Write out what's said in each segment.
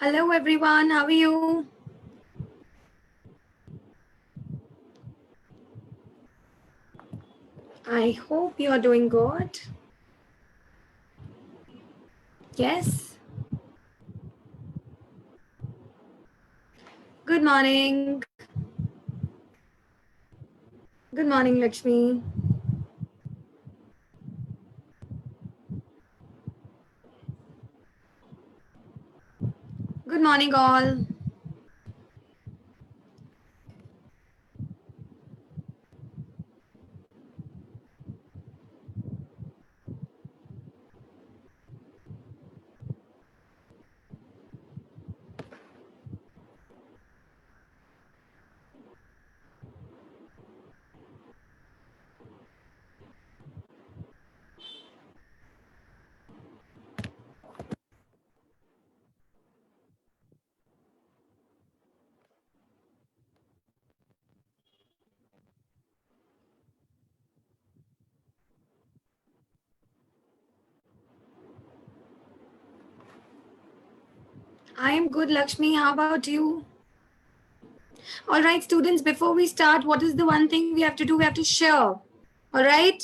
Hello everyone, how are you? I hope you are doing good. Yes. Good morning. Good morning, Lakshmi. Good morning, all. I am good, Lakshmi. How about you? All right, students, before we start, what is the one thing we have to do? We have to share. All right?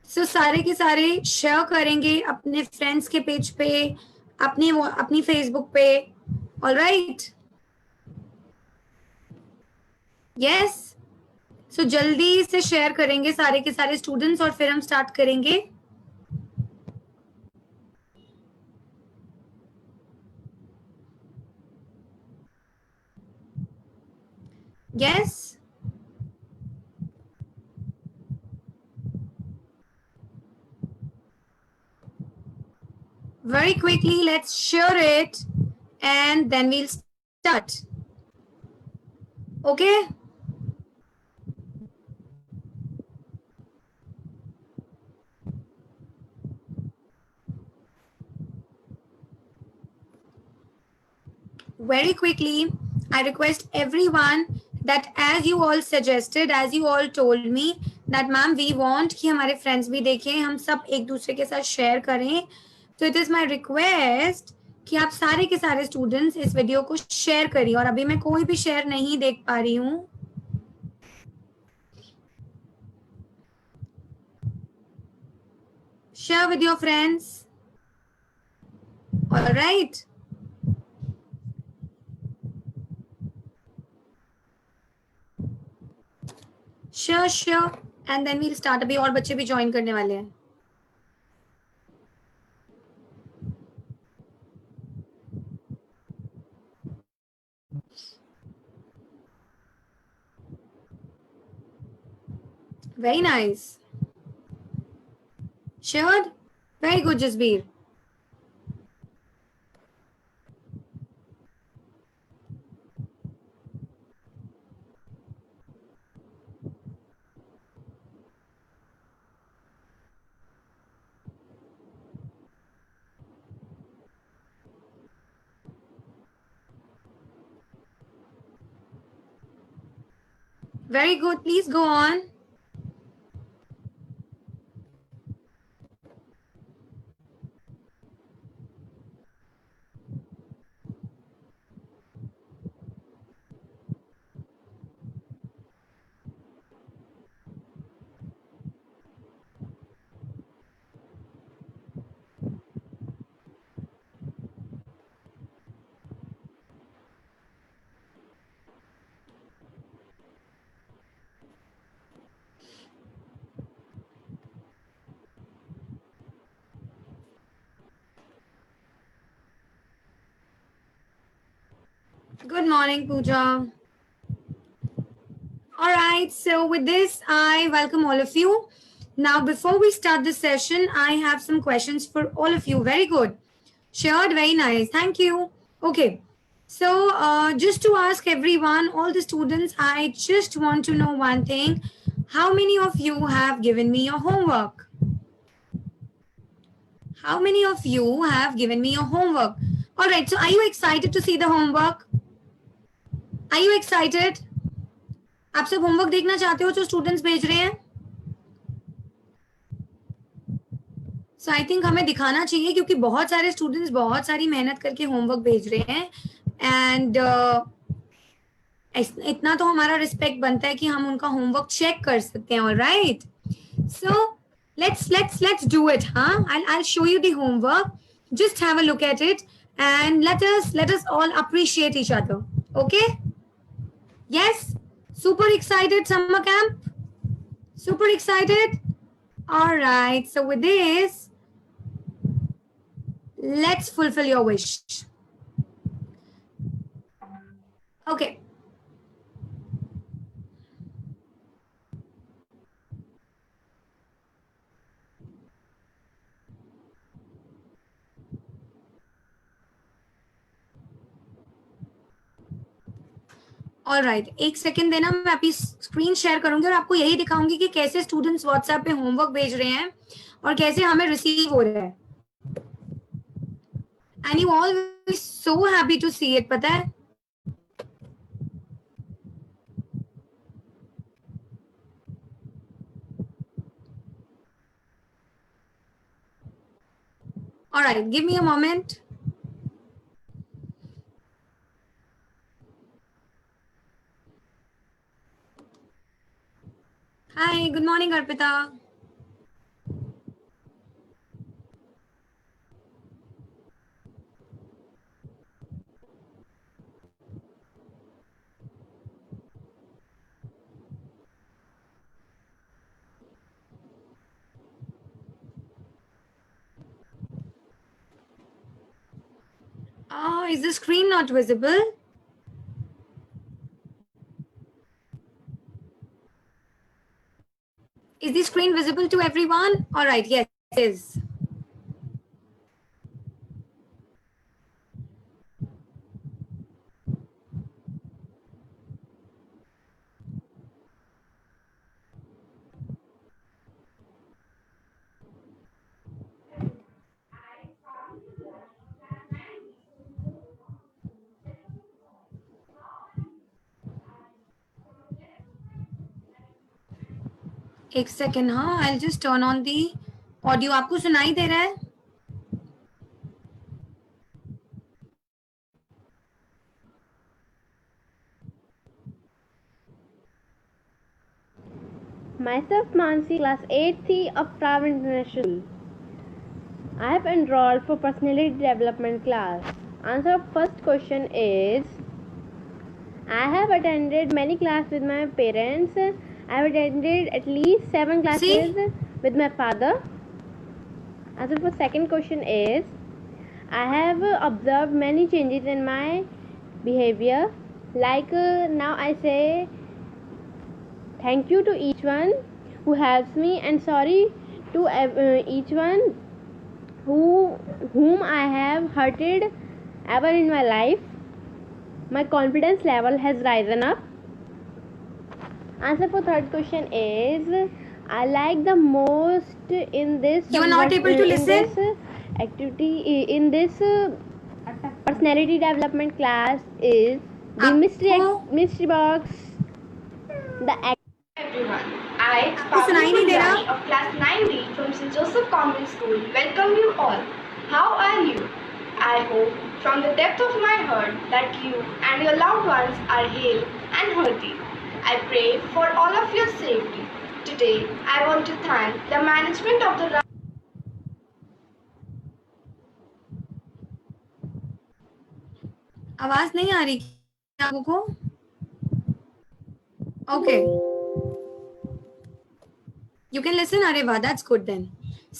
So सारे के सारे share करेंगे अपने friends के page पे, अपनी Facebook पे. All right? Yes? So जल्दी से शेयर करेंगे सारे के सारे स्टूडेंट्स और फिर हम स्टार्ट करेंगे. Yes? Very quickly, let's share it and then we'll start. Okay? Very quickly, I request everyone that as you all suggested, as you all told me that ma'am we want कि हमारे friends भी देखें, हम सब एक दूसरे के साथ share करें. So it is my request कि आप सारे के सारे students इस वीडियो को share करिए. और अभी मैं कोई भी share नहीं देख पा रही हूँ. Share with your friends. All right. Sure. And then we'll start. अभी और बच्चे भी join करने वाले हैं. Very nice. Shared? Very good, Jasbir. Very good. Please go on. Good morning, Pooja. All right, so with this, I welcome all of you. Now, before we start the session, I have some questions for all of you. Very good. Shared, very nice. Thank you. Okay, so just to ask everyone, all the students, I just want to know one thing. How many of you have given me your homework? How many of you have given me your homework? All right, so are you excited to see the homework? Are you excited? आप सब homework देखना चाहते हो जो students भेज रहे हैं? सो I think हमें दिखाना चाहिए, क्योंकि बहुत सारे स्टूडेंट्स बहुत सारी मेहनत करके होमवर्क भेज रहे हैं, एंड इतना तो हमारा रिस्पेक्ट बनता है कि हम उनका होमवर्क चेक कर सकते हैं. Alright, so let's do it. I'll show you the homework. Just have a look at it and let us all appreciate each other. Okay? Yes? Super excited, summer camp? Super excited? All right, so with this, let's fulfill your wish. Okay. All right, एक second देना, मैं अभी screen share करूंगी और आपको यही दिखाऊंगी कि कैसे स्टूडेंट्स व्हाट्सएप पे होमवर्क भेज रहे हैं और कैसे हमें रिसीव हो रहा है. And you all so happy to see it, पता है. All right, give me a moment. Hi, good morning, Arpita. Is the screen not visible? Is the screen visible to everyone? All right, yes, it is. एक second. हाँ, I'll just turn on the audio. आपको सुनाई दे रहा है? Myself Mansi, class 8C of Prav International. I have enrolled for personality development class. Answer of first question is, I have attended many classes with my parents. I have attended at least 7 classes with my father. Answer for second question is, I have observed many changes in my behavior. Like now I say thank you to each one who helps me, and sorry to each one whom I have hurted ever in my life. My confidence level has risen up. Answer for third question is, I like the most in this. You are not able to listen? In this activity, in this personality development class is the mystery box. The Everyone, I, आपको सुनाई नहीं दे रहा? of class 9D from St. Joseph Convent School, welcome you all. How are you? I hope from the depth of my heart that you and your loved ones are hale and healthy. I pray for all of your safety. Today, I want to thank the management of the आवाज नहीं आ रही आपको? Okay. You can listen. अरे वाह, that's good then.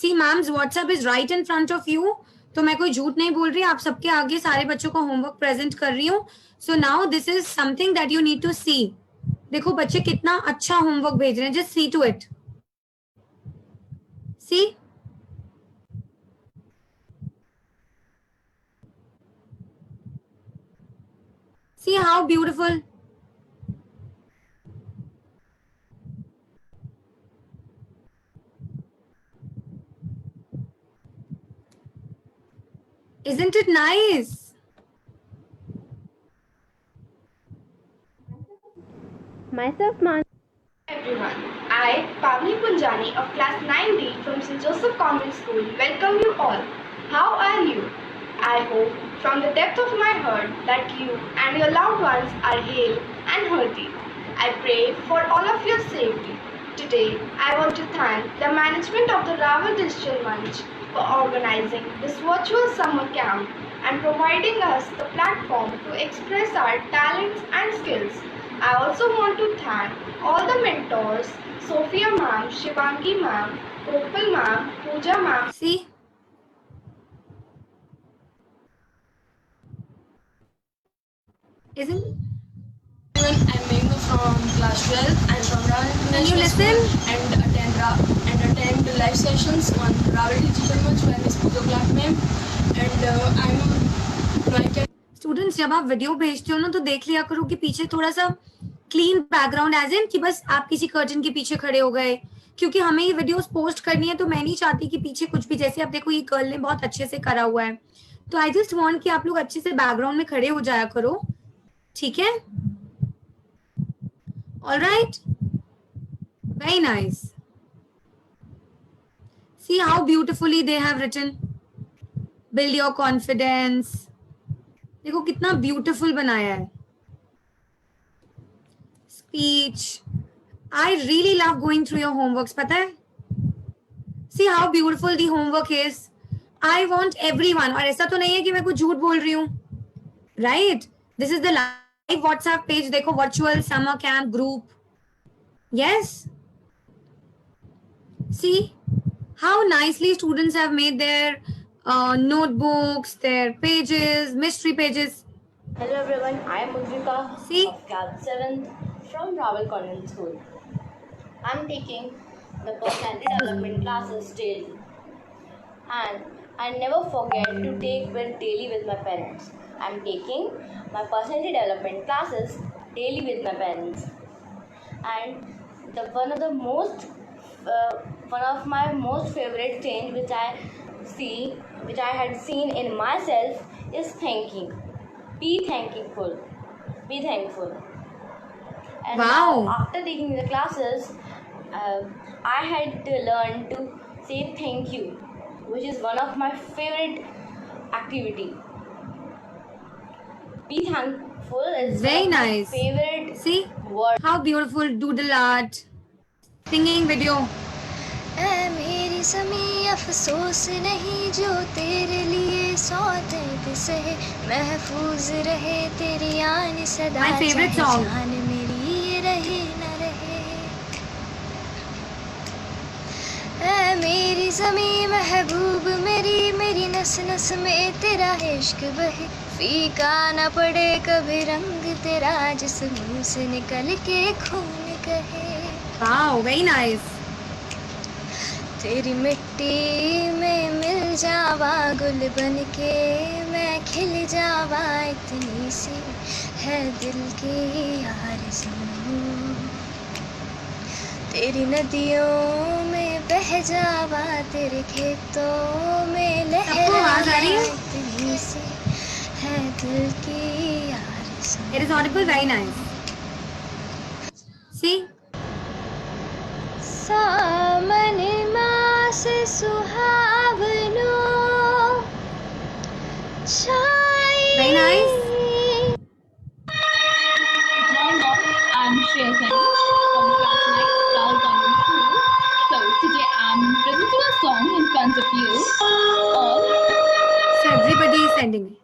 See, ma'am's WhatsApp is right in front of you. तो मैं कोई झूठ नहीं बोल रही, आप सबके आगे सारे बच्चों को होमवर्क प्रेजेंट कर रही हूँ. So now this is something that you need to see. देखो बच्चे कितना अच्छा होमवर्क भेज रहे हैं. Just see to it. See. See how beautiful. Isn't it nice? myself, everyone. I, Pavni Punjani of class 9D from St. Joseph Convent School welcome you all. How are you? I hope from the depth of my heart that you and your loved ones are hale and healthy. I pray for all of your safety. Today, I want to thank the management of the Raval Digital Munch for organizing this virtual summer camp and providing us the platform to express our talents and skills. I also want to thank all the mentors, Sophia ma'am, Shivangi ma'am, Gopal ma'am, Pooja ma'am. See? Isn't Everyone, I'm Megha from class 12 and from Raval Can you International listen? School and attend the live sessions on Raval Digital Munch where I speak a class name and I can students जब आप video भेजते हो ना तो देख लिया करो कि पीछे थोड़ा सा क्लीन बैकग्राउंड एज इन कि बस आप किसी कर्टन के पीछे खड़े हो गए, क्योंकि हमें ये वीडियोस पोस्ट करनी है तो मैं नहीं चाहती कि पीछे कुछ भी, जैसे आप देखो ये गर्ल ने बहुत अच्छे से करा हुआ है, तो आई जस्ट वांट कि आप लोग अच्छे से बैकग्राउंड में खड़े हो जाया करो, ठीक है? Alright, very nice. See how beautifully they have written. Build your confidence. देखो कितना ब्यूटीफुल बनाया है. Speech. I really love going through your homeworks, पता है? See how beautiful the homework is. I want everyone. और ऐसा तो नहीं है कि मैं कुछ झूठ बोल रही हूँ. Right? This is the live WhatsApp page. देखो virtual summer camp group. Yes. See how nicely students have made their notebooks, their pages, mystery pages. Hello everyone, I am Udvika See? of class 7th from Raval Convent School. I am taking the personality development classes daily and I never forget to take them daily with my parents. I am taking my personality development classes daily with my parents and one of my most favorite change which I had seen in myself is thanking. Be thankful. Be thankful. And Wow. now, after taking the classes, I had to learn to say thank you, which is one of my favorite activity. Be thankful is Very one of my nice. favorite See word. how beautiful doodle art, singing video. ऐ मेरी ज़मीं अफसोस नहीं जो तेरे लिए सौ दर्द सहे, महफूज रहे तेरी आन सदा, My favorite चाहे song. जान मेरी ये रहे न रहे. ऐ मेरी ज़मीं महबूब मेरी, मेरी नस नस में तेरा इश्क बहे, फीका न पड़े कभी रंग तेरा, जिस मुँह से निकल के खून कहे. Wow, very nice. तेरी मिट्टी में मिल जावा गुल बन के, मैं खिल जावा, इतनी सी है दिल की आरज़ू. तेरी नदियों में बह जावा, तेरे खेतों में सबको आवाज आ रही लहरावा, है? इतनी सी है दिल की आरज़ू. It is audible, very nice. See? सामन मास सुहावनो छाई. Very nice. I'm Shreya Sani from class 9, Raval Convent School. So today I'm presenting a song in front of you all. So everybody is sending me.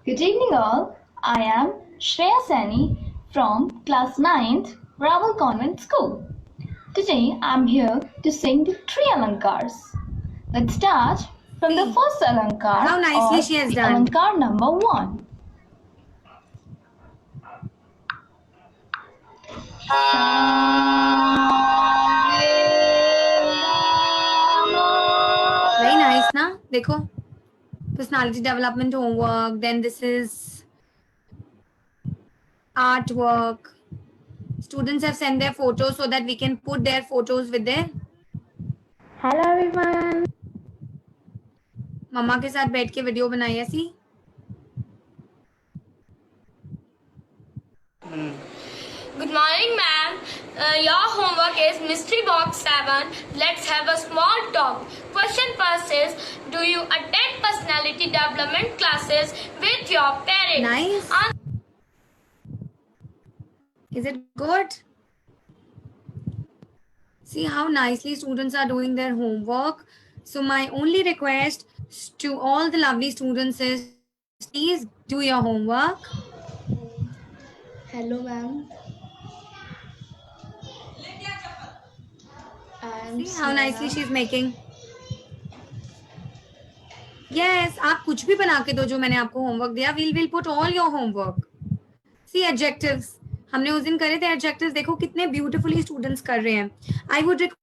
Good evening all. I am Shreya Sani from class 9th, Raval Convent School. Today I'm here to sing the three alankars. Let's start from the first alankar. How nicely or she has the done. Alankar number 1. Very nice, na? देखो, personality development homework. Then this is artwork. Students have sent their photos so that we can put their photos with their Hello everyone. मम्मा के साथ बैठ के video बनाई है. सी Good morning, ma'am. Your homework is Mystery Box 7. Let's have a small talk. Question first is, do you attend personality development classes with your parents? Nice. Is it good? See how nicely students are doing their homework. So my only request to all the lovely students is, please do your homework. Hello, ma'am. I'm See how nicely Sneha. she's making. Yes, आप कुछ भी बना के दो जो मैंने आपको homework दिया. We'll put all your homework. See adjectives. हमने उस दिन करे थे adjectives. देखो कितने beautifully students कर रहे हैं. I would request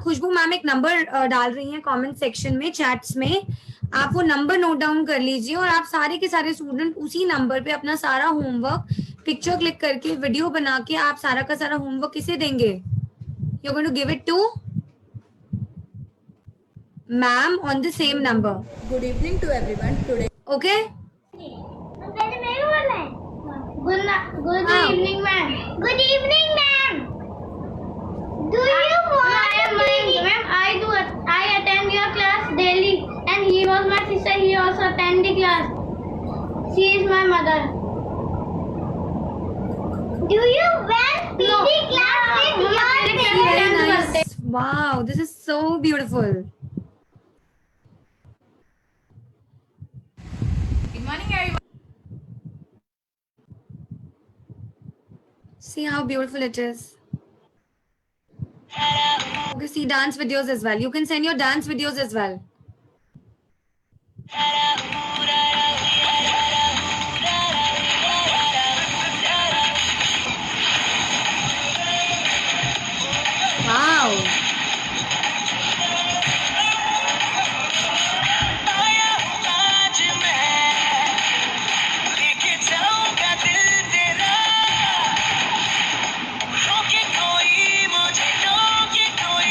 Khushboo ma'am एक नंबर डाल रही हैं कमेंट सेक्शन में, चैट्स में. आप वो नंबर नोट डाउन कर लीजिए और आप सारे के सारे स्टूडेंट उसी नंबर पे अपना सारा होमवर्क पिक्चर क्लिक करके वीडियो बना के आप सारा का सारा होमवर्क किसे देंगे? You're going to give it to ma'am on the same number. Good evening to everyone. Today, Okay? Good evening, ma'am. Good evening, ma'am. Do you want ma'am, I attend your class daily, and he was my sister. He also attend the class. She is my mother. Do you went PD class with your Very parents? nice. Wow, this is so beautiful. good morning, everyone. See how beautiful it is. Okay, see dance videos as well. You can send your dance videos as well. Wow.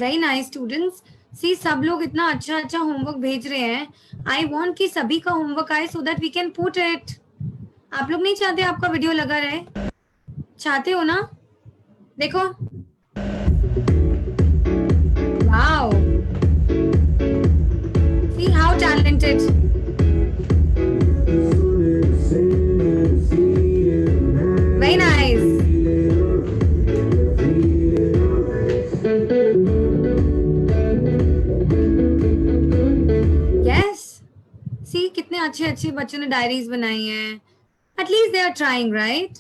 Very nice students. See सब लोग इतना अच्छा अच्छा homework भेज रहे हैं. I want कि सभी का होमवर्क आए so that we can put it. आप लोग नहीं चाहते आपका वीडियो लगा रहे? चाहते हो ना? देखो. Wow. See how talented. Very nice. Yes. See कितने अच्छे अच्छे बच्चों ने डायरीज बनाई हैं. At least they are trying, right?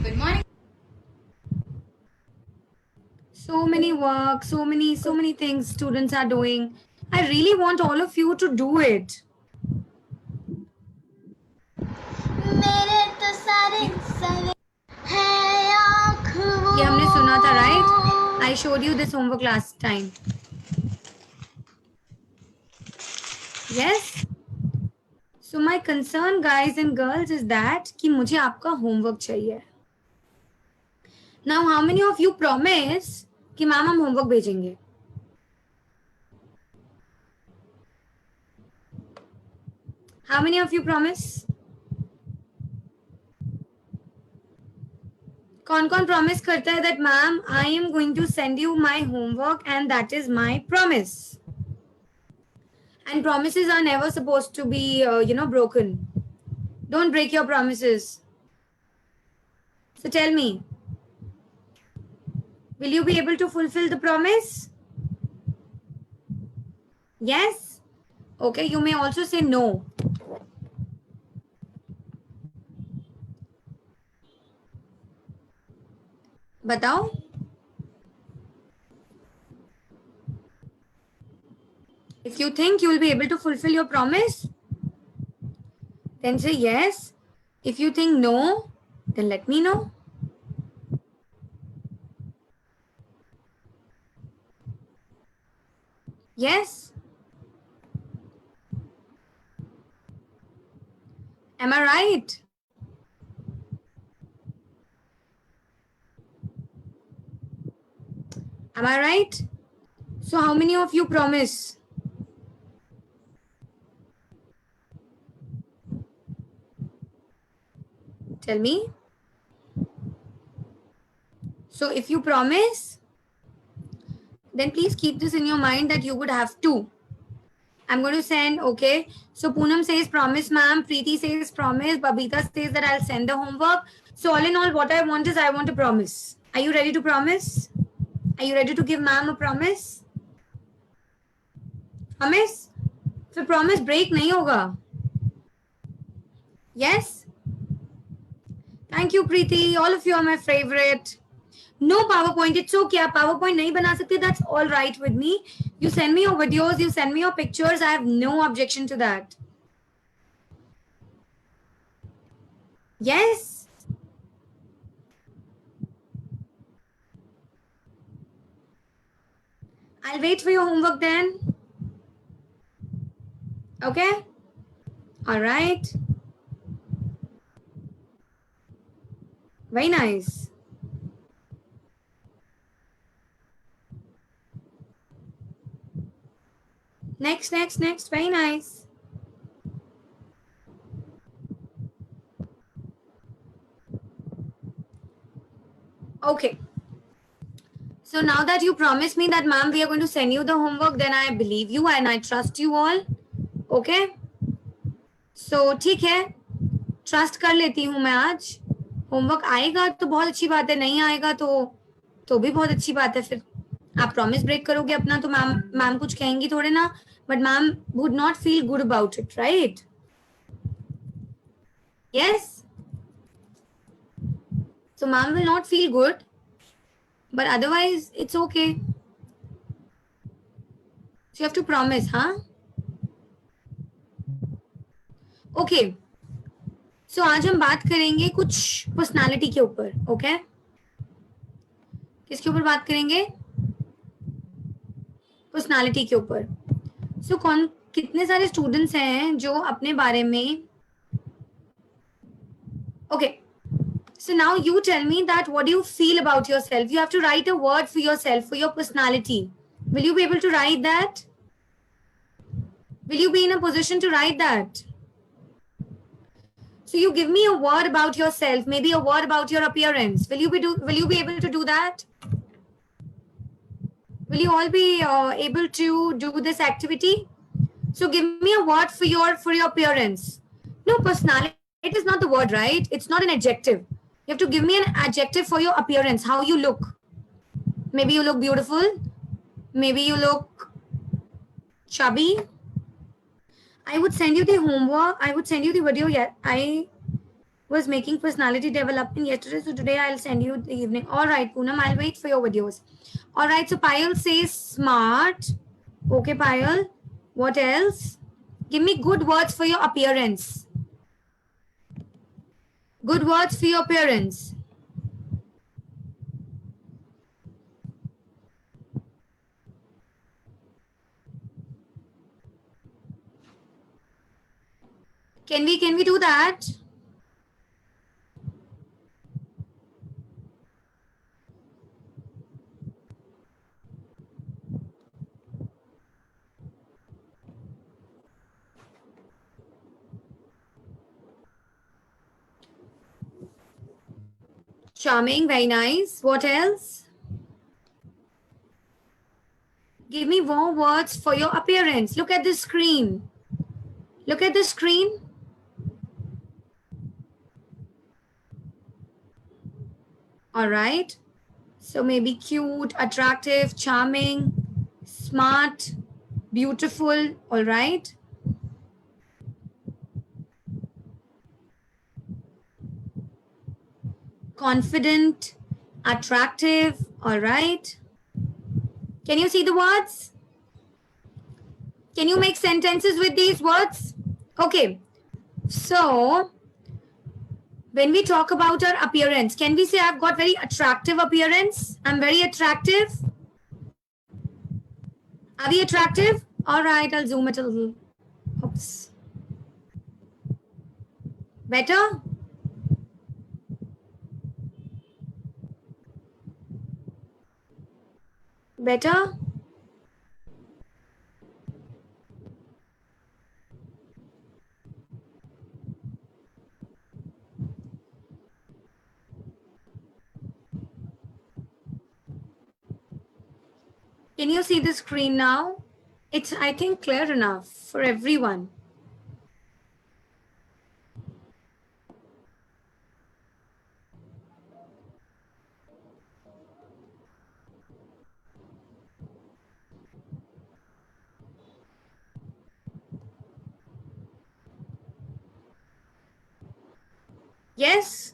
Good morning. So many work, so many things students are doing. I really want all of you to do it. मेरे तो सारे सवे है आँख वो ये हमने सुना था, right? I showed you this homework last time. Yes? So my concern, guys and girls, is that कि मुझे आपका homework चाहिए. Now, how many of you promise कि मैम हम homework भेजेंगे? How many of you promise? कौन कौन promise करता है that ma'am I am going to send you my homework and that is my promise. And promises are never supposed to be broken. Don't break your promises. So tell me, will you be able to fulfill the promise? Yes? Okay, you may also say no. बताओ. If you think you will be able to fulfill your promise, then say yes. If you think no, then let me know. Yes? Am I right? Am I right? So how many of you promise? Tell me. So if you promise, then please keep this in your mind that you would have to. I'm going to send, okay. So Poonam says promise, ma'am. Preeti says promise. Babita says that I'll send the homework. So all in all, what I want is I want to promise. Are you ready to promise? Are you ready to give ma'am a promise? Promise? फिर promise break नहीं होगा. Yes? Thank you, Preeti. All of you are my favorite. No PowerPoint. It's okay. आप PowerPoint नहीं बना सकते. That's all right with me. You send me your videos. You send me your pictures. I have no objection to that. Yes? I'll wait for your homework then. Okay? All right. Very nice. Next. Very nice. Okay. So now that you promised me that, ma'am, we are going to send you the homework, then I believe you and I trust you all. Okay? So ठीक है. Trust कर लेती हूँ मैं आज. Homework आएगा तो बहुत अच्छी बात है, नहीं आएगा तो भी बहुत अच्छी बात है. फिर आप प्रॉमिस ब्रेक करोगे अपना तो मैम कुछ कहेंगी थोड़े ना, but ma'am would not feel good about it, right? Yes. So ma'am will not feel good, but otherwise it's okay. So you have to promise, huh? Okay. So आज हम बात करेंगे कुछ पर्सनालिटी के ऊपर. ओके? किसके ऊपर बात करेंगे? पर्सनालिटी के ऊपर. So कितने सारे स्टूडेंट्स हैं जो अपने बारे में. Okay. So now you tell me that what do you feel about yourself? You have to write a word for yourself, for your personality. Will you be able to write that? Will you be in a position to write that? So you give me a word about yourself, maybe a word about your appearance. Will you be able to do that? Will you all be able to do this activity? So give me a word for your appearance. No, personality is not the word, right? It's not an adjective. You have to give me an adjective for your appearance, how you look. Maybe you look beautiful. Maybe you look chubby. I would send you the homework. I would send you the video. Yeah, I was making personality development yesterday. So today I'll send you the evening. All right, Poonam, I'll wait for your videos. All right, so Payal says smart. Okay, Payal. What else? Give me good words for your appearance. Good words for your appearance. Can we do that? Charming, very nice. What else? Give me more words for your appearance. Look at the screen. Look at the screen. All right. So maybe cute, attractive, charming, smart, beautiful. All right. Confident, attractive. All right. Can you see the words? Can you make sentences with these words? Okay. So when we talk about our appearance, can we say I've got very attractive appearance? I'm very attractive. Are we attractive? All right, I'll zoom it a little. Oops. Better? Better? Can you see the screen now? It's, I think, clear enough for everyone. Yes?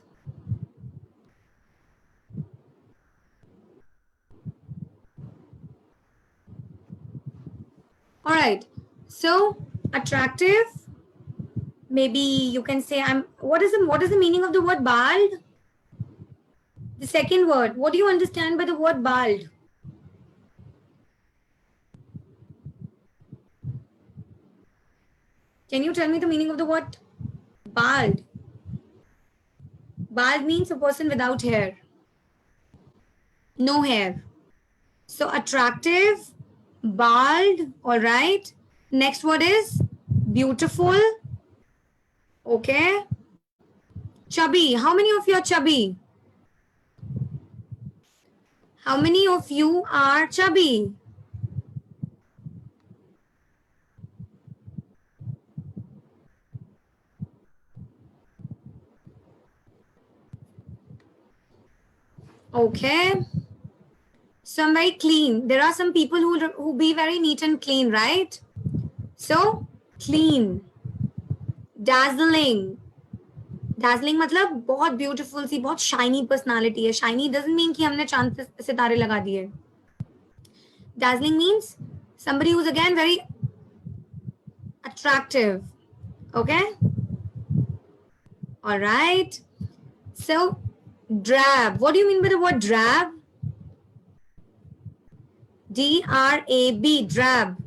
All right. So, attractive. Maybe you can say what is the meaning of the word bald? The second word. What do you understand by the word bald? Can you tell me the meaning of the word bald? Bald means a person without hair. No hair. So attractive, bald, all right. Next word is beautiful. Okay. Chubby. How many of you are chubby? How many of you are chubby? Okay. So I'm very clean. There are some people who be very neat and clean, right? So clean. Dazzling. Dazzling मतलब बहुत beautiful सी, बहुत shiny personality है. Shiny doesn't mean कि हमने चांद पे सितारे लगा दिए. Dazzling means somebody who's again very attractive. Okay? All right. So, drab. What do you mean by the word drab? D-R-A-B, drab.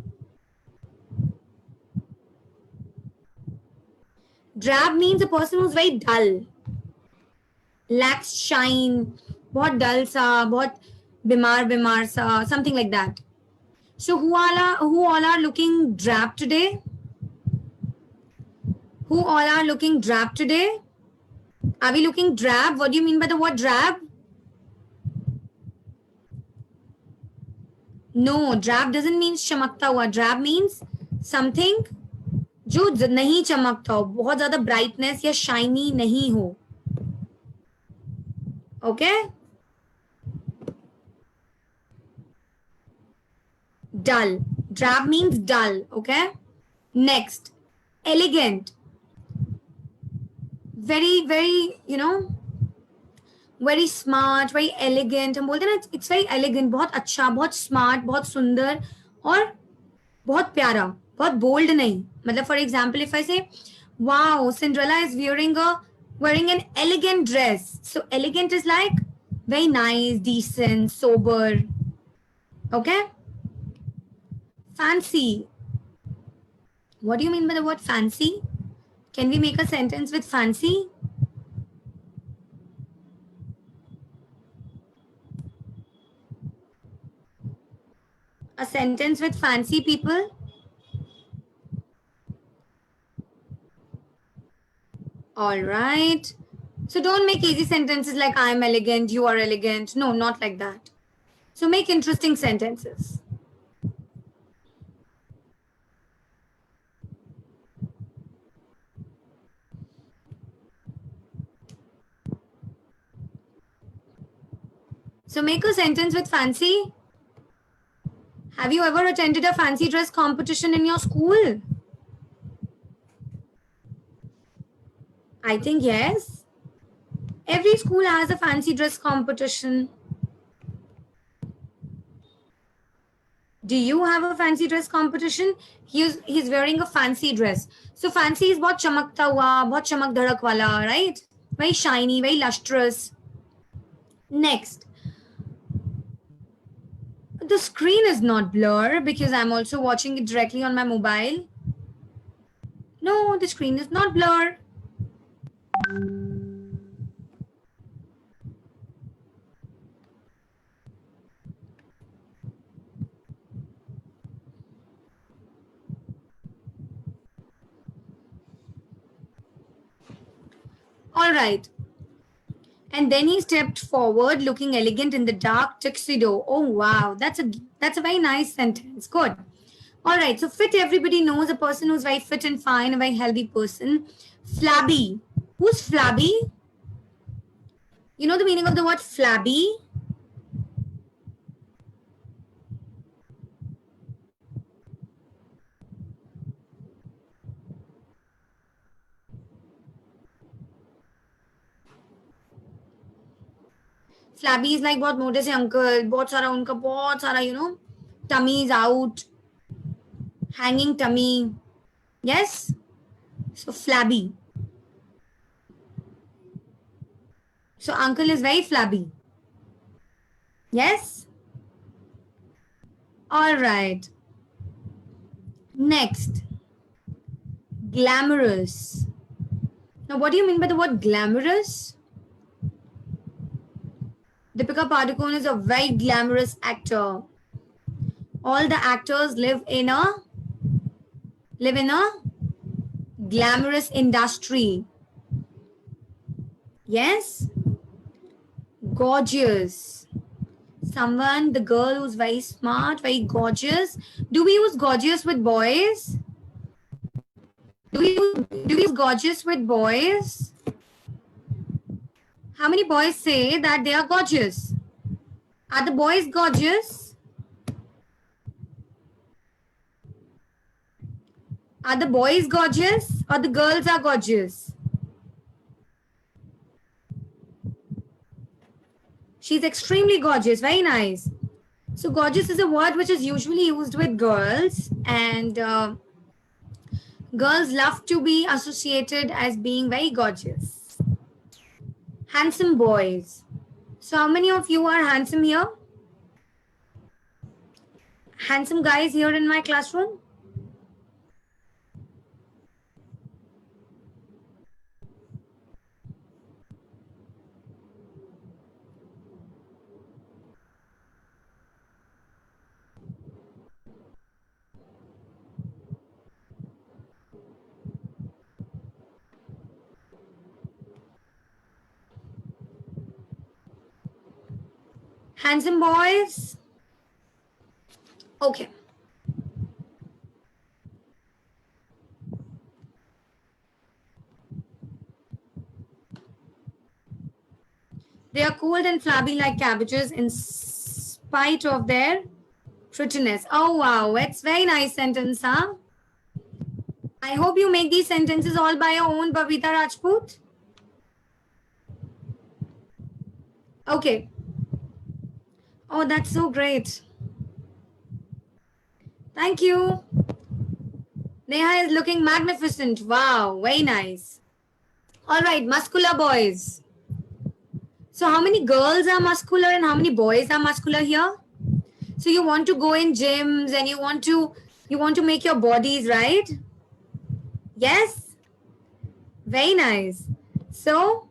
Drab means a person who's very dull, lacks shine, बहुत dull सा, बहुत बीमार सा, something like that. So who all are looking drab today? Who all are looking drab today? Are we looking drab? What do you mean by the word drab? No, drab doesn't mean चमकता हुआ. Drab means something जो नहीं चमकता हो, बहुत ज्यादा brightness या shiny नहीं हो. Okay. Dull. Drab means dull. Okay. Next, elegant. Very, very, very smart, very elegant. हम बोलते हैं ना, it's very elegant. बहुत अच्छा, बहुत smart, बहुत सुंदर और बहुत प्यारा, बहुत bold नहीं. मतलब for example, if I say, wow, Cinderella is wearing an elegant dress. So elegant is like very nice, decent, sober. Okay. Fancy. What do you mean by the word fancy? Can we make a sentence with fancy? A sentence with fancy, people? All right. So don't make easy sentences like I'm elegant, you are elegant. No, not like that. So make interesting sentences. So make a sentence with fancy. Have you ever attended a fancy dress competition in your school? I think yes. Every school has a fancy dress competition. Do you have a fancy dress competition? He's wearing a fancy dress. So fancy is बहुत चमकता हुआ, बहुत चमक धड़क वाला, right? Very shiny, very lustrous. Next. The screen is not blur because I'm also watching it directly on my mobile. No, the screen is not blur. All right. And then he stepped forward, looking elegant in the dark tuxedo. Oh wow, that's a very nice sentence. Good. All right, so fit, everybody knows a person who's very fit and fine, a very healthy person. Flabby. Who's flabby? You know the meaning of the word flabby? Flabby is like बहुत मोटे से uncle, बहुत सारा उनका बहुत सारा, you know, tummy is out, hanging tummy. Yes? So flabby. So uncle is very flabby. Yes? All right. Next. Glamorous. Now, what do you mean by the word glamorous? Deepika Padukone is a very glamorous actor. All the actors live in a glamorous industry. Yes? Gorgeous. Someone, the girl who's very smart, very gorgeous. Do we use gorgeous with boys? Do we use gorgeous with boys? How many boys say that they are gorgeous? Are the boys gorgeous? Are the boys gorgeous or the girls are gorgeous? She's extremely gorgeous. Very nice. So gorgeous is a word which is usually used with girls, and girls love to be associated as being very gorgeous. Handsome boys. So how many of you are handsome here? Handsome guys here in my classroom? Handsome boys? Okay. They are cold and flabby like cabbages in spite of their prettiness. Oh wow, it's very nice sentence, huh? I hope you make these sentences all by your own, Babita Rajput. Okay. Oh, that's so great. Thank you. Neha is looking magnificent. Wow, very nice. All right, muscular boys. So how many girls are muscular and how many boys are muscular here? So you want to go in gyms and you want to make your bodies, right? Yes? Very nice. So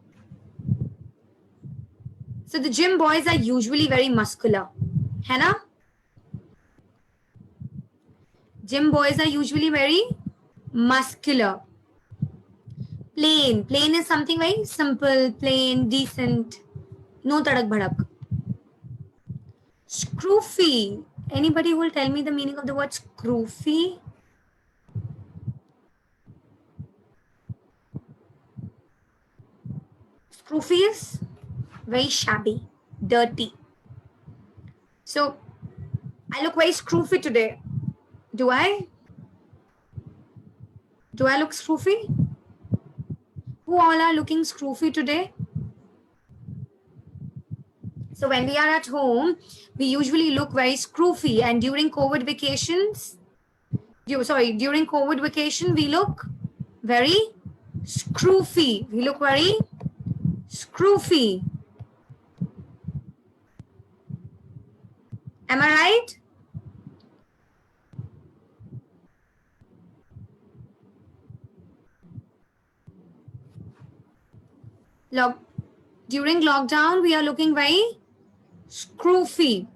the gym boys are usually very muscular. है ना? Gym boys are usually very muscular. Plain. Plain is something very simple, plain, decent. No tadak bhadak. Scroofy. Anybody will tell me the meaning of the word scroofy? Scroofy is very shabby, dirty. So, I look very scroofy today. Do I? Do I look scroofy? Who all are looking scroofy today? So when we are at home, we usually look very scroofy, and during COVID vacations, during COVID vacation, we look very scroofy. We look very scroofy. Am I right? During lockdown, we are looking very scroofy.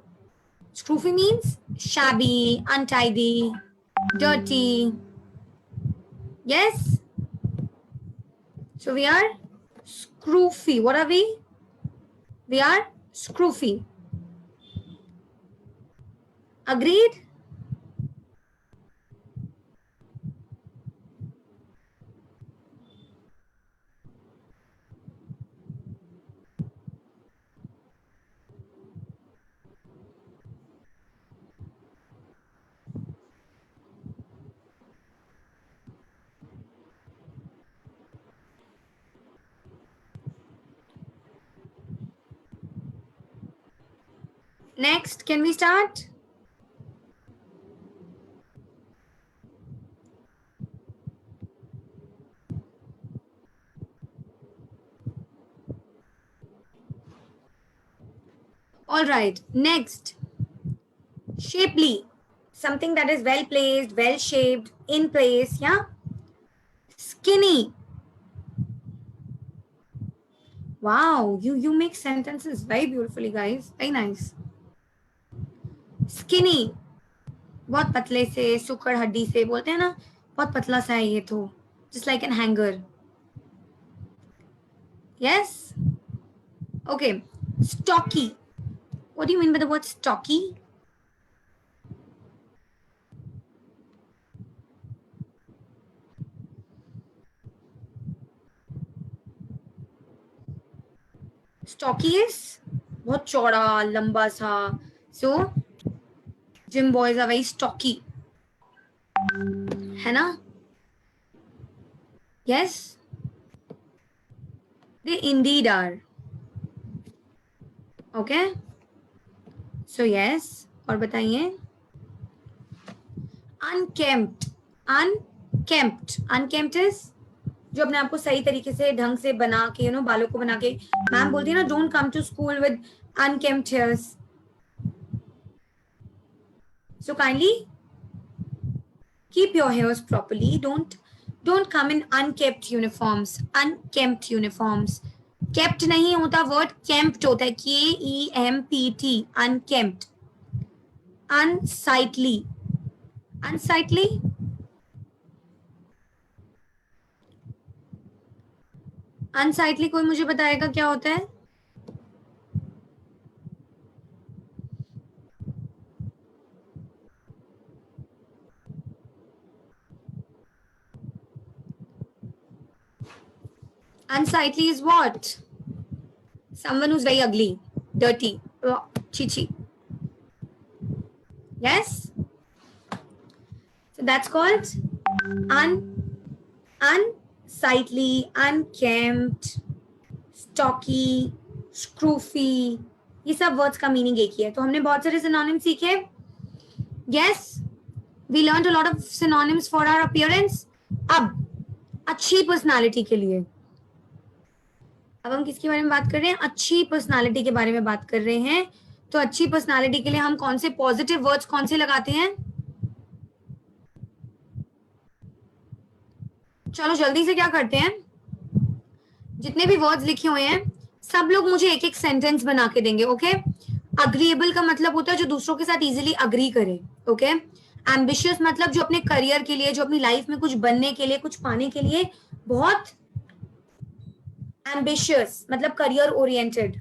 Scroofy means shabby, untidy, dirty. Yes? So we are scroofy. What are we? they are scroofy. Agreed? Next, can we start? All right, next. Shapely, something that is well placed, well shaped, in place, yeah? Skinny. Wow, you make sentences very beautifully, guys. Very nice. Skinny, बहुत पतले से, सुकड़ हड्डी से, बोलते हैं ना, बहुत पतला सा है ये तो, just like an hanger. Yes? Okay. Stocky. What do you mean by the word stocky? Stocky is बहुत चौड़ा, लंबा सा. So, gym boys are very stocky. है ना? Yes? They indeed are. Okay? So, yes. और बताइए. Unkempt. Unkempt. Unkempt is जो अपने आप को सही तरीके से ढंग से बना के बालों को बना के, मैम बोलती है ना, don't come to school with unkempt hairs. So kindly keep your hairs properly. Don't come in unkempt uniforms. Unkempt uniforms. Kept नहीं होता, वर्ड केम्प्ट होता है. KEMPT. अनकेम्प्ट. अनसाइटली. अनसाइटली अनसाइटली कोई मुझे बताएगा क्या होता है? Unsightly is what? Someone who's very ugly, dirty, chichi. Yes? So that's called unsightly, unkempt, stocky, scroofy. ये सब वर्ड्स का मीनिंग एक ही है. तो हमने बहुत सारे सिनोनिम्स सीखे. Yes? We learned a lot of synonyms for our appearance. अब अच्छी पर्सनालिटी के लिए, अब हम किसके बारे में बात कर रहे हैं? अच्छी पर्सनालिटी के बारे में बात कर रहे हैं. तो अच्छी पर्सनालिटी के लिए हम कौन से पॉजिटिव वर्ड्स कौन से लगाते हैं? चलो जल्दी से क्या करते हैं, जितने भी वर्ड्स लिखे हुए हैं सब लोग मुझे एक एक सेंटेंस बना के देंगे. ओके? अग्रीएबल का मतलब होता है जो दूसरों के साथ इजीली अग्री करे. ओके? एम्बिशियस मतलब जो अपने करियर के लिए, जो अपनी लाइफ में कुछ बनने के लिए, कुछ पाने के लिए बहुत एम्बिशियस, मतलब करियर ओरिएंटेड,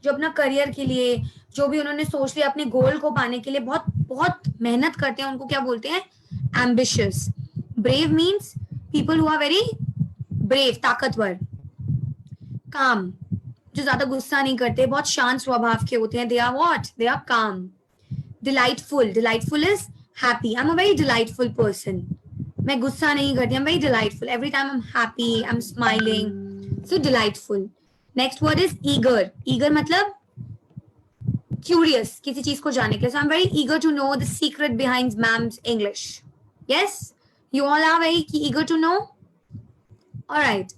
जो अपना करियर के लिए जो भी उन्होंने सोच लिया अपने गोल को पाने के लिए बहुत बहुत मेहनत करते हैं, उनको क्या बोलते हैं? Ambitious. Brave means people who are very brave, ताकतवर. काम, जो ज्यादा गुस्सा नहीं करते, बहुत शांत स्वभाव के होते हैं. They are what? They are calm. Delightful. Delightful is happy. I am a very delightful person. मैं गुस्सा नहीं करती. I am very delightful. Every time I am happy, I am smiling. So delightful. Next word is eager. Eager मतलब curious, किसी चीज को जानने के लिए. So I'm very eager to know the secret behind ma'am's English. Yes? You all are very eager to know? All right.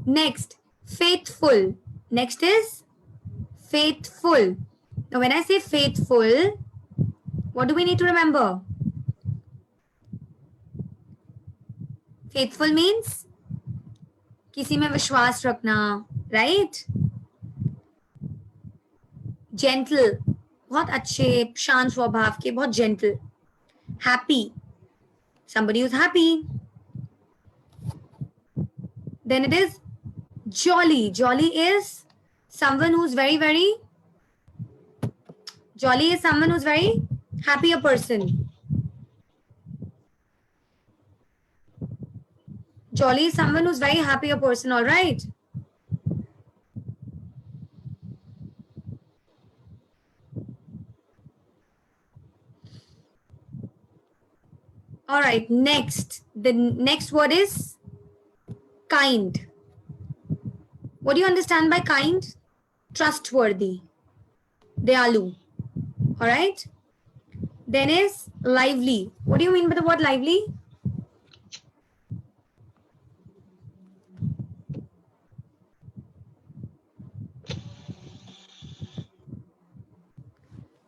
Next, faithful. Next is faithful. Now when I say faithful, what do we need to remember? Faithful means किसी में विश्वास रखना, right? Gentle, बहुत अच्छे शांत स्वभाव के, बहुत gentle. Happy, somebody who's happy. Then it is jolly. Jolly is Someone who's very, very jolly is someone who's very happy a person. Jolly is someone who's very happy a person, all right? All right, next. The next word is kind. What do you understand by kind? Trustworthy. Dayalu. All right? Then is lively. What do you mean by the word lively?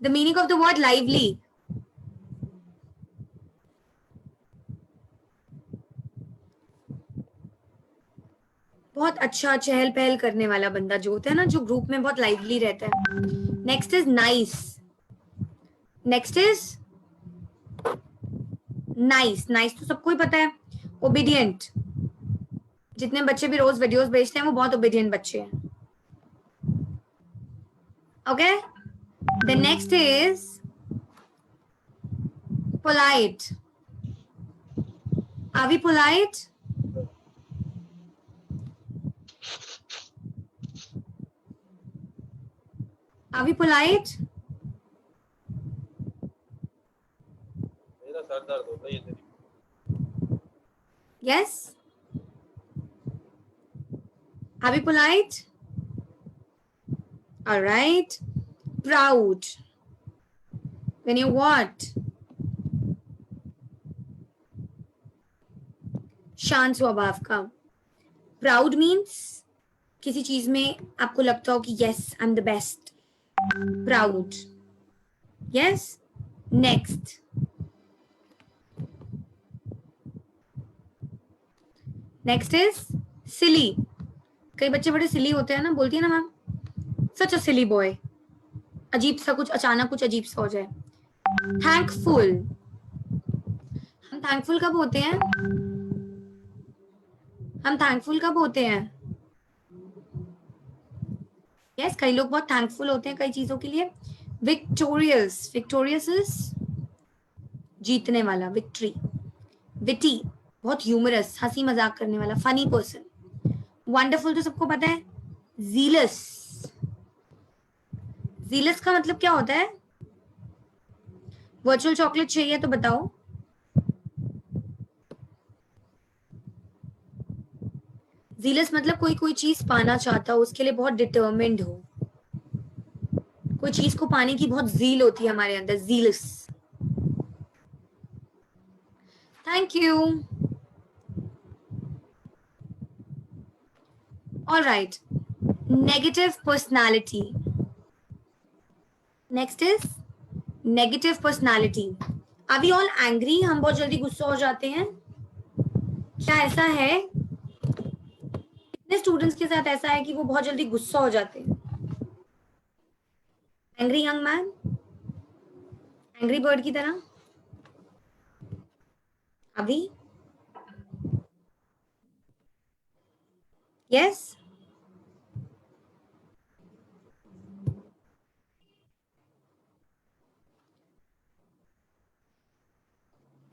The meaning of the word lively. बहुत अच्छा चहल पहल करने वाला बंदा जो होता है ना, जो ग्रुप में बहुत लाइवली रहता है. Next is nice. Next is nice. Nice तो सबको ही पता है. ओबीडियंट. जितने बच्चे भी रोज वीडियोस भेजते हैं वो बहुत ओबीडियंट बच्चे हैं. Okay. The next is polite. Are we polite? Are we polite? Yes. Are we polite? All right. Proud. When you what? शांत स्वभाव का. Proud means किसी चीज में आपको लगता हो कि yes, I'm the best. Proud. Yes. Next. Next is silly. कई बच्चे बड़े silly होते हैं ना, बोलती है ना ma'am, such a silly boy. अजीब सा कुछ, अचानक कुछ अजीब सा हो जाए. Thankful. हम thankful कब होते हैं? हम thankful कब होते हैं? यस, कई लोग बहुत थैंकफुल होते हैं कई चीजों के लिए. विक्टोरियस. विक्टोरियस इज जीतने वाला. विक्ट्री. विटी, बहुत ह्यूमरस, हंसी मजाक करने वाला, फनी पर्सन. वंडरफुल तो सबको पता है. जीलस. जीलस का मतलब क्या होता है? वर्चुअल चॉकलेट चाहिए तो बताओ. जीलस मतलब कोई चीज पाना चाहता हो, उसके लिए बहुत डिटर्मिन्ड हो. कोई चीज को पाने की बहुत जील होती है हमारे अंदर. Jealous. Thank you. All right. Negative personality. Next is negative personality. Are we all angry? हम बहुत जल्दी गुस्सा हो जाते हैं. क्या ऐसा है? कितने स्टूडेंट्स के साथ ऐसा है कि वो बहुत जल्दी गुस्सा हो जाते हैं? Angry young man, angry bird की तरह. अभी yes.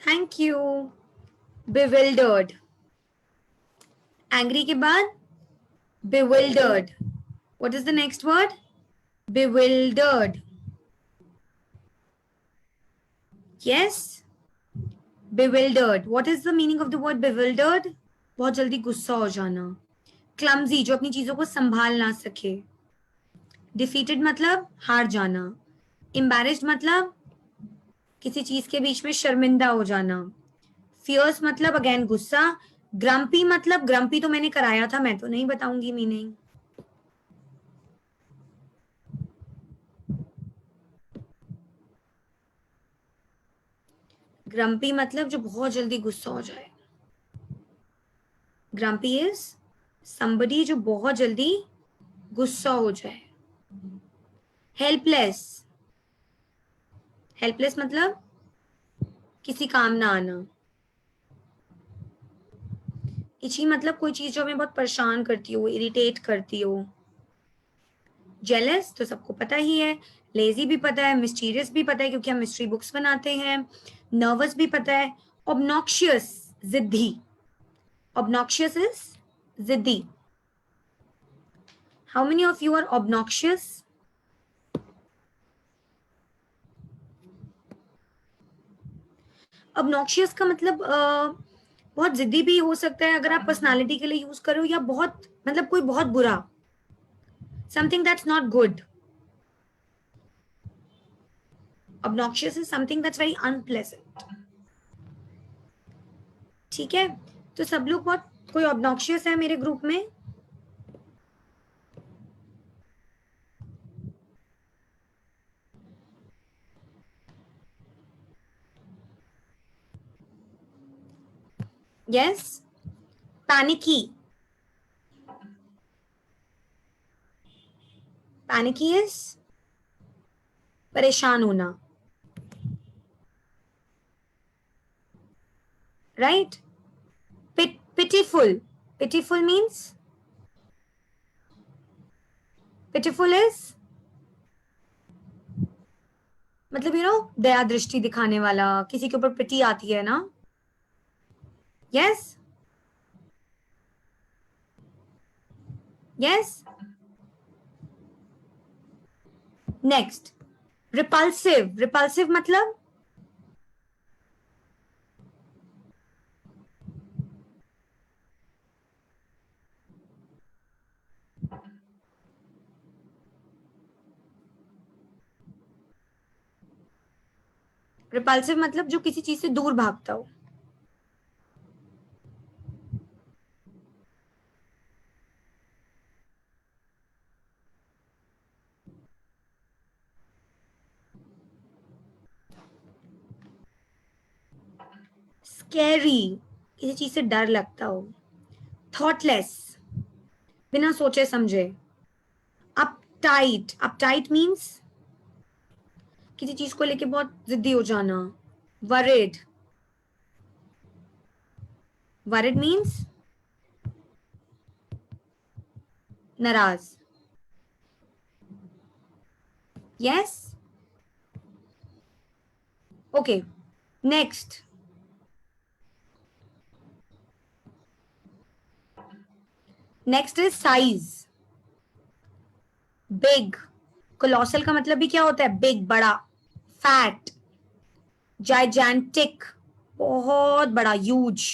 Thank you. bewildered. Angry के बाद bewildered. What is the next word? Bewildered. Yes. Bewildered. What is the meaning of the word bewildered? बहुत जल्दी गुस्सा हो जाना. Clumsy, जो अपनी चीजों को संभाल ना सके. Defeated मतलब हार जाना. Embarrassed मतलब किसी चीज के बीच में शर्मिंदा हो जाना. Fierce मतलब अगेन गुस्सा. ग्रम्पी मतलब, ग्रम्पी तो मैंने कराया था, मैं तो नहीं बताऊंगी मीनिंग. ग्रम्पी मतलब जो बहुत जल्दी गुस्सा हो जाए. ग्रम्पी इज somebody जो बहुत जल्दी गुस्सा हो जाए. हेल्पलेस. हेल्पलेस मतलब किसी काम ना आना. इची मतलब कोई चीज जो हमें बहुत परेशान करती हो, इरिटेट करती हो. जेलस तो सबको पता ही है, लेजी भी पता है, मिस्टीरियस भी पता है क्योंकि हम मिस्ट्री बुक्स बनाते हैं, नर्वस भी पता है, ऑब्नॉक्शियस जिद्दी, ऑब्नॉक्शियस इज जिद्दी. How many of you are obnoxious? Obnoxious का मतलब बहुत जिद्दी भी हो सकता है अगर आप पर्सनालिटी के लिए यूज करो, या बहुत मतलब कोई बहुत बुरा, something that's not good. Obnoxious is something that's very unpleasant. ठीक है, तो सब लोग बहुत, कोई obnoxious है मेरे ग्रुप में? Yes. Panicky. Panicky is परेशान होना. Right? Pitiful. Pitiful means? Pitiful is मतलब दया दृष्टि दिखाने वाला, किसी के ऊपर पिटी आती है ना. Yes? Yes? Next. Repulsive. Repulsive मतलब रिपल्सिव मतलब जो किसी चीज से दूर भागता हो. स्कैरी, किसी चीज से डर लगता हो. थॉटलेस, बिना सोचे समझे. अपटाइट, अपटाइट मीन्स किसी चीज को लेके बहुत जिद्दी हो जाना. वरिड, वरिड मीन्स नाराज. Yes, okay. Next, next is size. Big, colossal का मतलब भी क्या होता है? बिग, बड़ा. फैट, जाइजेंटिक, बहुत बड़ा, ह्यूज.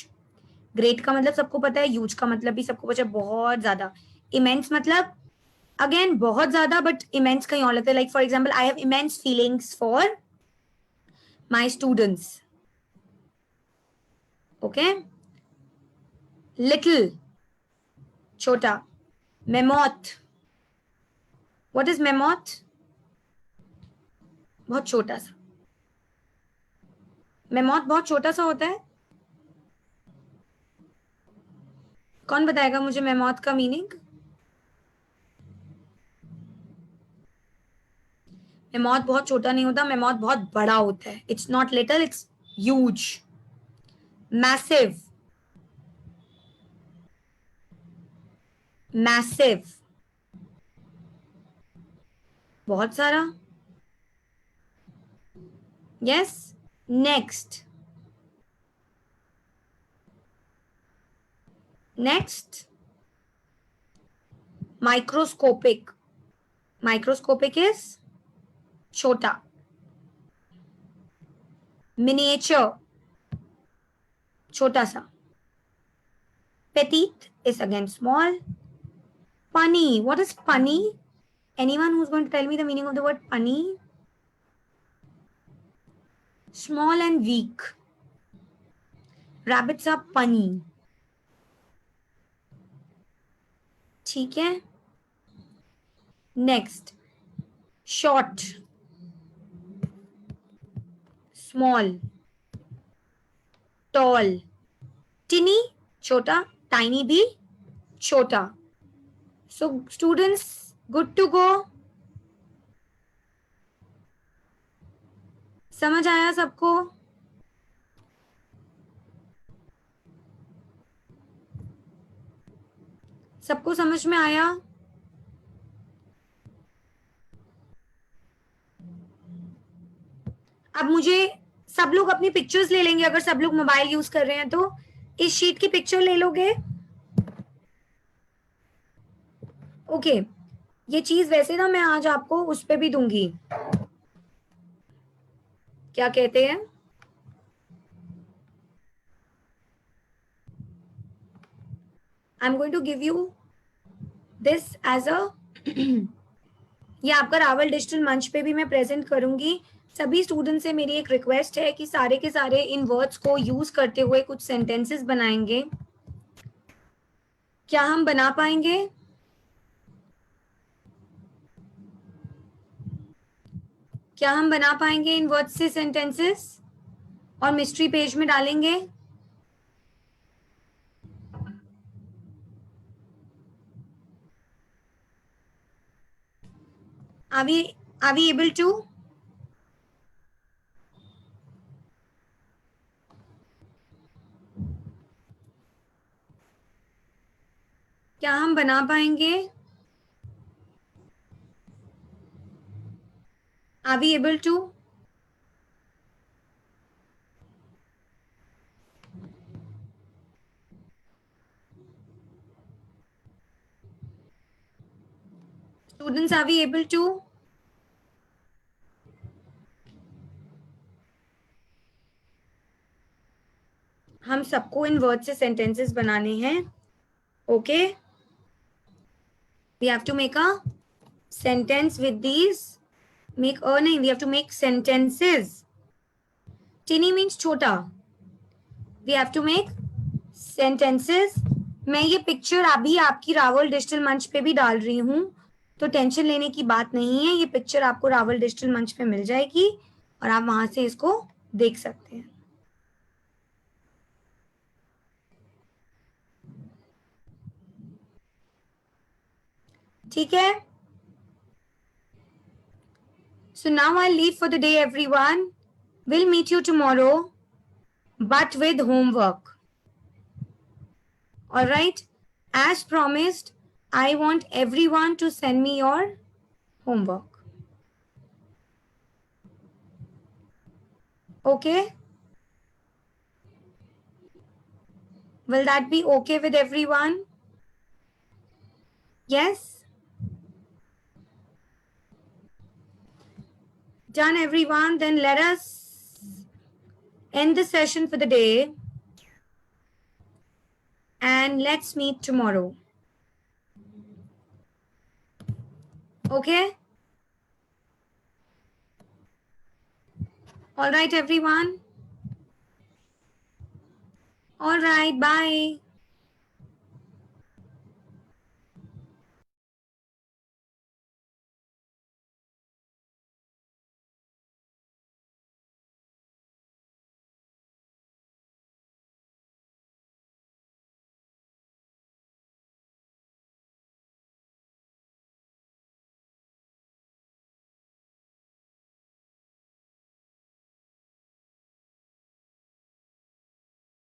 ग्रेट का मतलब सबको पता है, ह्यूज का मतलब भी सबको पता है, बहुत ज्यादा. इमेंस मतलब अगेन बहुत ज्यादा, बट इमेंस कहीं और लगता है. Like for example, I have immense feelings for my students. Okay. Little, छोटा. Mammoth, what is mammoth? बहुत छोटा सा. मेमोथ बहुत छोटा सा होता है. कौन बताएगा मुझे मेमोथ का मीनिंग? मेमोथ बहुत छोटा नहीं होता, मेमोथ बहुत बड़ा होता है. It's not little, it's huge. Massive, massive, बहुत सारा. Yes. Next, next, microscopic. Microscopic is छोटा. मिनिएचर, छोटा सा. petite is again small. Punny, what is punny? Anyone who's going to tell me the meaning of the word punny? Small and weak. Rabbits are punny. ठीक है. Next, short, small, tall. Tinny, छोटा. Tiny भी छोटा. So students, good to go. समझ आया सबको? सबको समझ में आया? अब मुझे सब लोग अपनी पिक्चर्स ले लेंगे, अगर सब लोग मोबाइल यूज कर रहे हैं तो इस शीट की पिक्चर ले लोगे? ओके, ये चीज वैसे ना मैं आज आपको उस पे भी दूंगी, क्या कहते हैं, I am going to give you this as a ये आपका रावल डिजिटल मंच पे भी मैं प्रेजेंट करूंगी। सभी स्टूडेंट से मेरी एक रिक्वेस्ट है कि सारे के सारे इन वर्ड्स को यूज करते हुए कुछ सेंटेंसेस बनाएंगे। क्या हम बना पाएंगे? क्या हम बना पाएंगे इन वर्ड्स से सेंटेंसेस और मिस्ट्री पेज में डालेंगे? Are we able to? क्या हम बना पाएंगे? Are we able to? Students, are we able to? हम सबको इन वर्ड से सेंटेंसेस बनाने हैं। Okay, we have to make a sentence with these, make a नहीं, we have to make sentences. Tiny means छोटा, we have to make sentences. मैं ये picture अभी आपकी रावल डिजिटल मंच पे भी डाल रही हूँ, तो टेंशन लेने की बात नहीं है। ये पिक्चर आपको रावल डिजिटल मंच पे मिल जाएगी और आप वहां से इसको देख सकते हैं। ठीक है? So now I'll leave for the day, everyone. We'll meet you tomorrow, but with homework. All right? As promised, I want everyone to send me your homework. Okay? Will that be okay with everyone? Yes? Done, everyone. Then let us end the session for the day and let's meet tomorrow. Okay? All right, everyone. All right, bye.